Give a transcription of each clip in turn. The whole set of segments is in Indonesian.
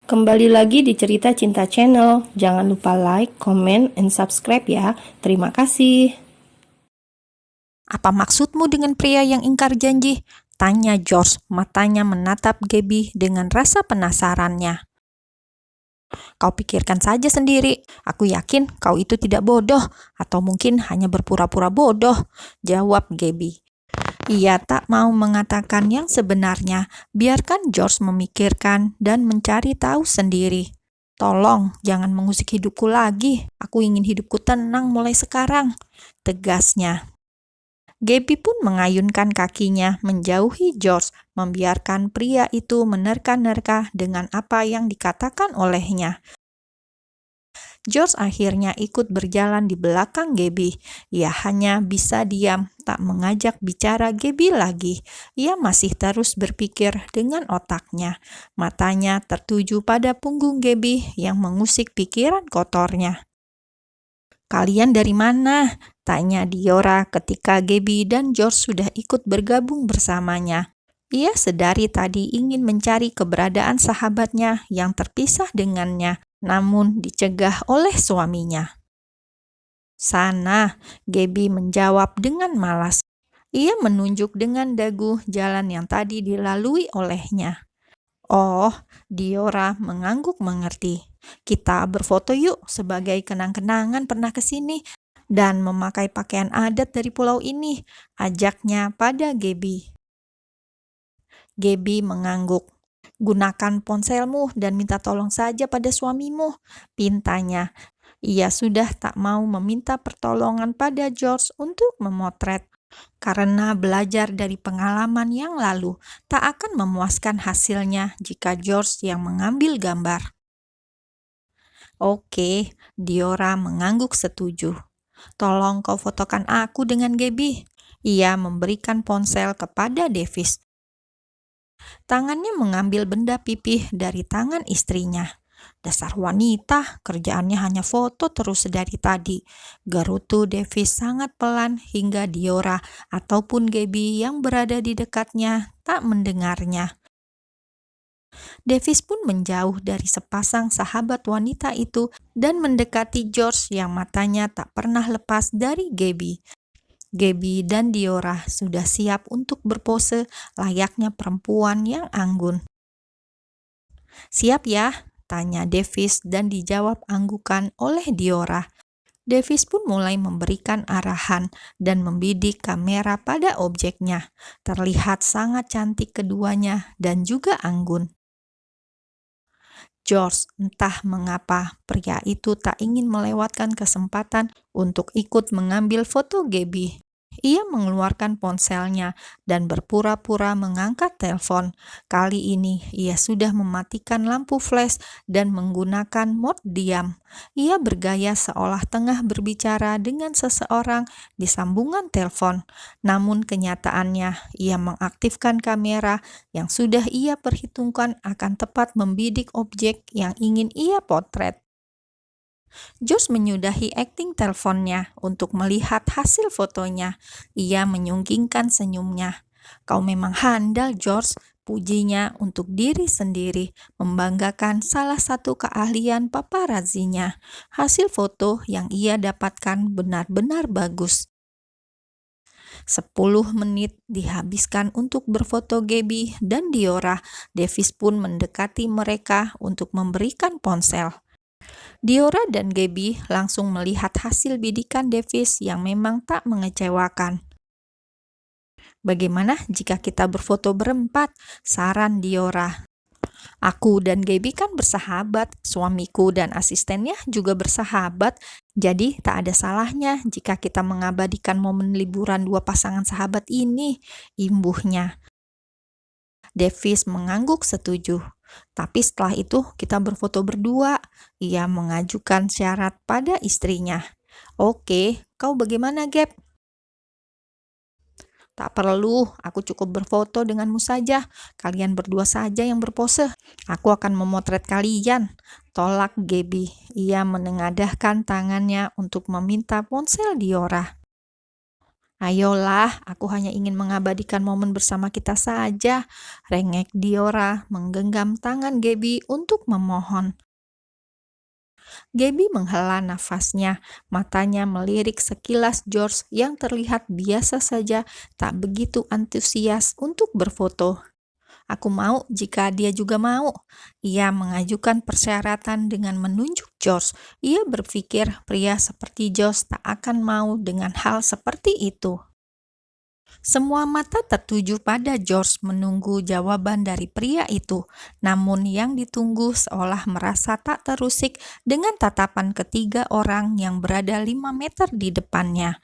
Kembali lagi di Cerita Cinta Channel. Jangan lupa like, comment, and subscribe ya. Terima kasih. Apa maksudmu dengan pria yang ingkar janji? Tanya George, matanya menatap Gabby dengan rasa penasarannya. Kau pikirkan saja sendiri. Aku yakin kau itu tidak bodoh, atau mungkin hanya berpura-pura bodoh, jawab Gabby. Ia tak mau mengatakan yang sebenarnya. Biarkan George memikirkan dan mencari tahu sendiri. Tolong, jangan mengusik hidupku lagi. Aku ingin hidupku tenang mulai sekarang, tegasnya. Gabby pun mengayunkan kakinya menjauhi George, membiarkan pria itu menerka-nerka dengan apa yang dikatakan olehnya. George akhirnya ikut berjalan di belakang Gabby. Ia hanya bisa diam, tak mengajak bicara Gabby lagi. Ia masih terus berpikir dengan otaknya. Matanya tertuju pada punggung Gabby yang mengusik pikiran kotornya. Kalian dari mana? Tanya Diora ketika Gabby dan George sudah ikut bergabung bersamanya. Ia sedari tadi ingin mencari keberadaan sahabatnya yang terpisah dengannya, namun dicegah oleh suaminya. Sana, Gabby menjawab dengan malas. Ia menunjuk dengan dagu jalan yang tadi dilalui olehnya. Oh, Diora mengangguk mengerti. Kita berfoto yuk sebagai kenang-kenangan pernah ke sini dan memakai pakaian adat dari pulau ini, ajaknya pada Gabby. Gabby mengangguk. Gunakan ponselmu dan minta tolong saja pada suamimu, pintanya. Ia sudah tak mau meminta pertolongan pada George untuk memotret. Karena belajar dari pengalaman yang lalu, tak akan memuaskan hasilnya jika George yang mengambil gambar. Oke, Diora mengangguk setuju. Tolong kau fotokan aku dengan Gabby. Ia memberikan ponsel kepada Davis. Tangannya mengambil benda pipih dari tangan istrinya. Dasar wanita, kerjaannya hanya foto terus dari tadi. Gerutu Davis sangat pelan hingga Diora ataupun Gabby yang berada di dekatnya tak mendengarnya. Davis pun menjauh dari sepasang sahabat wanita itu dan mendekati George yang matanya tak pernah lepas dari Gabby. Gabby dan Diora sudah siap untuk berpose layaknya perempuan yang anggun. Siap ya? Tanya Davis dan dijawab anggukan oleh Diora. Davis pun mulai memberikan arahan dan membidik kamera pada objeknya. Terlihat sangat cantik keduanya dan juga anggun. George, entah mengapa pria itu tak ingin melewatkan kesempatan untuk ikut mengambil foto Gabby. Ia mengeluarkan ponselnya dan berpura-pura mengangkat telepon. Kali ini ia sudah mematikan lampu flash dan menggunakan mode diam. Ia bergaya seolah tengah berbicara dengan seseorang di sambungan telepon. Namun kenyataannya ia mengaktifkan kamera yang sudah ia perhitungkan akan tepat membidik objek yang ingin ia potret. George menyudahi akting teleponnya untuk melihat hasil fotonya. Ia menyunggingkan senyumnya. Kau memang handal, George, pujinya untuk diri sendiri, membanggakan salah satu keahlian paparazinya. Hasil foto yang ia dapatkan benar-benar bagus. 10 menit dihabiskan untuk berfoto Gabby dan Diora. Davis pun mendekati mereka untuk memberikan ponsel. Diora dan Gabby langsung melihat hasil bidikan Davis yang memang tak mengecewakan. Bagaimana jika kita berfoto berempat? Saran Diora. Aku dan Gabby kan bersahabat, suamiku dan asistennya juga bersahabat, jadi tak ada salahnya jika kita mengabadikan momen liburan dua pasangan sahabat ini, imbuhnya. Davis mengangguk setuju. Tapi setelah itu kita berfoto berdua. Ia mengajukan syarat pada istrinya. Oke, kau bagaimana, Gap? Tak perlu, aku cukup berfoto denganmu saja. Kalian berdua saja yang berpose. Aku akan memotret kalian, tolak Gabby. Ia menengadahkan tangannya untuk meminta ponsel Diora. Ayolah, aku hanya ingin mengabadikan momen bersama kita saja. Rengek Diora menggenggam tangan Gaby untuk memohon. Gaby menghela nafasnya, matanya melirik sekilas George yang terlihat biasa saja, tak begitu antusias untuk berfoto. Aku mau jika dia juga mau. Ia mengajukan persyaratan dengan menunjuk George. Ia berpikir pria seperti George tak akan mau dengan hal seperti itu. Semua mata tertuju pada George menunggu jawaban dari pria itu, namun yang ditunggu seolah merasa tak terusik dengan tatapan ketiga orang yang berada 5 meter di depannya.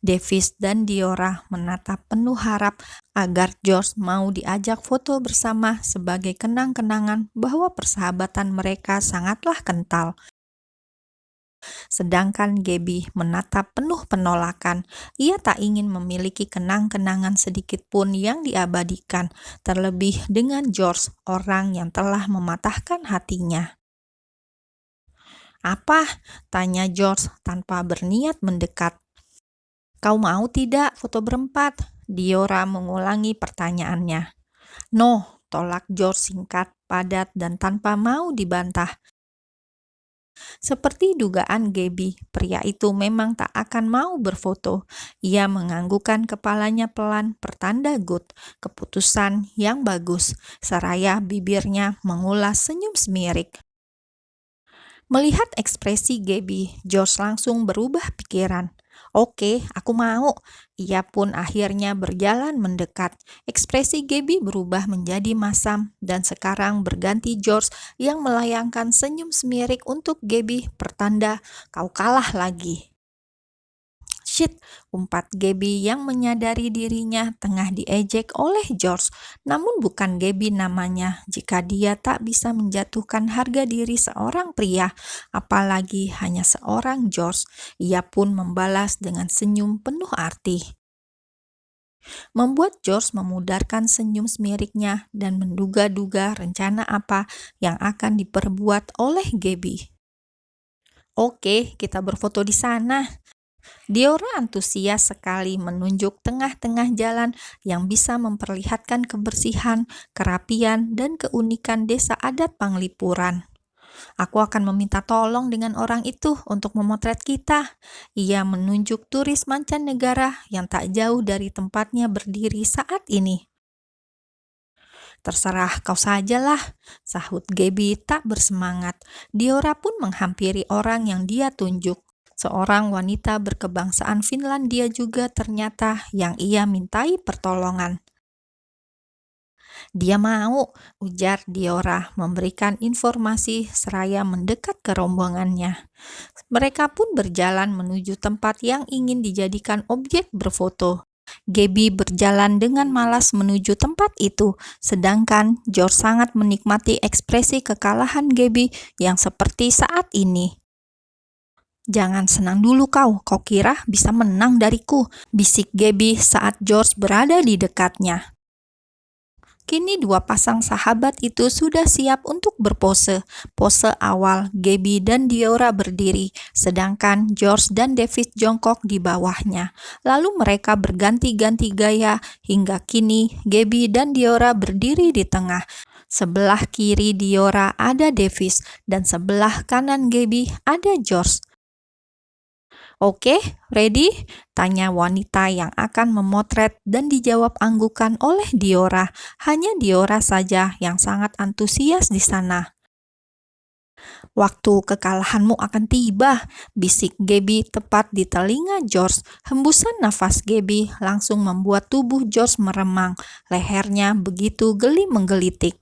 Davis dan Diora menatap penuh harap agar George mau diajak foto bersama sebagai kenang-kenangan bahwa persahabatan mereka sangatlah kental. Sedangkan Gaby menatap penuh penolakan. Ia tak ingin memiliki kenang-kenangan sedikit pun yang diabadikan, terlebih dengan George, orang yang telah mematahkan hatinya. "Apa?" tanya George tanpa berniat mendekat. "Kau mau tidak foto berempat?" Diora mengulangi pertanyaannya. "No," tolak George singkat, padat, dan tanpa mau dibantah. Seperti dugaan Gaby, pria itu memang tak akan mau berfoto. Ia menganggukkan kepalanya pelan, pertanda good, keputusan yang bagus, seraya bibirnya mengulas senyum semirik. Melihat ekspresi Gaby, George langsung berubah pikiran. "Oke, aku mau." Ia pun akhirnya berjalan mendekat. Ekspresi Gaby berubah menjadi masam dan sekarang berganti George yang melayangkan senyum semirik untuk Gaby, pertanda kau kalah lagi. "Shit," umpat Gaby yang menyadari dirinya tengah diejek oleh George. Namun bukan Gaby namanya jika dia tak bisa menjatuhkan harga diri seorang pria, apalagi hanya seorang George. Ia pun membalas dengan senyum penuh arti. Membuat George memudarkan senyum semiriknya dan menduga-duga rencana apa yang akan diperbuat oleh Gaby. "Oke, kita berfoto di sana." Diora antusias sekali menunjuk tengah-tengah jalan yang bisa memperlihatkan kebersihan, kerapian, dan keunikan desa adat Panglipuran. "Aku akan meminta tolong dengan orang itu untuk memotret kita." Ia menunjuk turis mancanegara yang tak jauh dari tempatnya berdiri saat ini. "Terserah kau sajalah," sahut Gaby tak bersemangat. Diora pun menghampiri orang yang dia tunjuk. Seorang wanita berkebangsaan Finlandia juga ternyata yang ia mintai pertolongan. "Dia mau," ujar Diora memberikan informasi seraya mendekat ke rombongannya. Mereka pun berjalan menuju tempat yang ingin dijadikan objek berfoto. Gaby berjalan dengan malas menuju tempat itu, sedangkan George sangat menikmati ekspresi kekalahan Gaby yang seperti saat ini. "Jangan senang dulu kau kira bisa menang dariku," bisik Gaby saat George berada di dekatnya. Kini dua pasang sahabat itu sudah siap untuk berpose. Pose awal, Gaby dan Diora berdiri, sedangkan George dan Davis jongkok di bawahnya. Lalu mereka berganti-ganti gaya, hingga kini Gaby dan Diora berdiri di tengah. Sebelah kiri Diora ada Davis, dan sebelah kanan Gaby ada George. "Oke, ready?" tanya wanita yang akan memotret dan dijawab anggukan oleh Diora. Hanya Diora saja yang sangat antusias di sana. "Waktu kekalahanmu akan tiba," bisik Gaby tepat di telinga George. Hembusan nafas Gaby langsung membuat tubuh George meremang. Lehernya begitu geli menggelitik.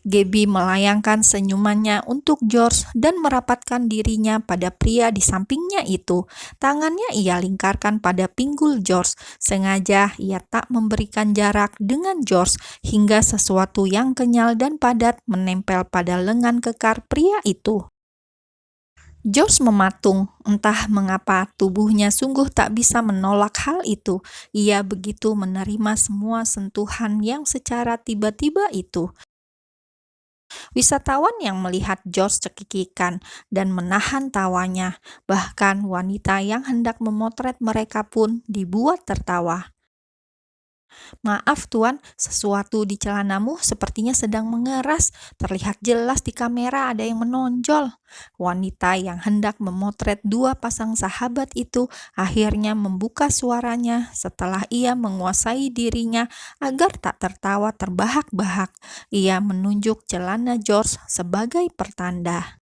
Gaby melayangkan senyumannya untuk George dan merapatkan dirinya pada pria di sampingnya itu. Tangannya ia lingkarkan pada pinggul George. Sengaja ia tak memberikan jarak dengan George hingga sesuatu yang kenyal dan padat menempel pada lengan kekar pria itu. George mematung, entah mengapa tubuhnya sungguh tak bisa menolak hal itu. Ia begitu menerima semua sentuhan yang secara tiba-tiba itu. Wisatawan yang melihat George cekikikan dan menahan tawanya, bahkan wanita yang hendak memotret mereka pun dibuat tertawa. "Maaf tuan, sesuatu di celanamu sepertinya sedang mengeras. Terlihat jelas di kamera ada yang menonjol." Wanita yang hendak memotret dua pasang sahabat itu akhirnya membuka suaranya setelah ia menguasai dirinya agar tak tertawa terbahak-bahak. Ia menunjuk celana George sebagai pertanda.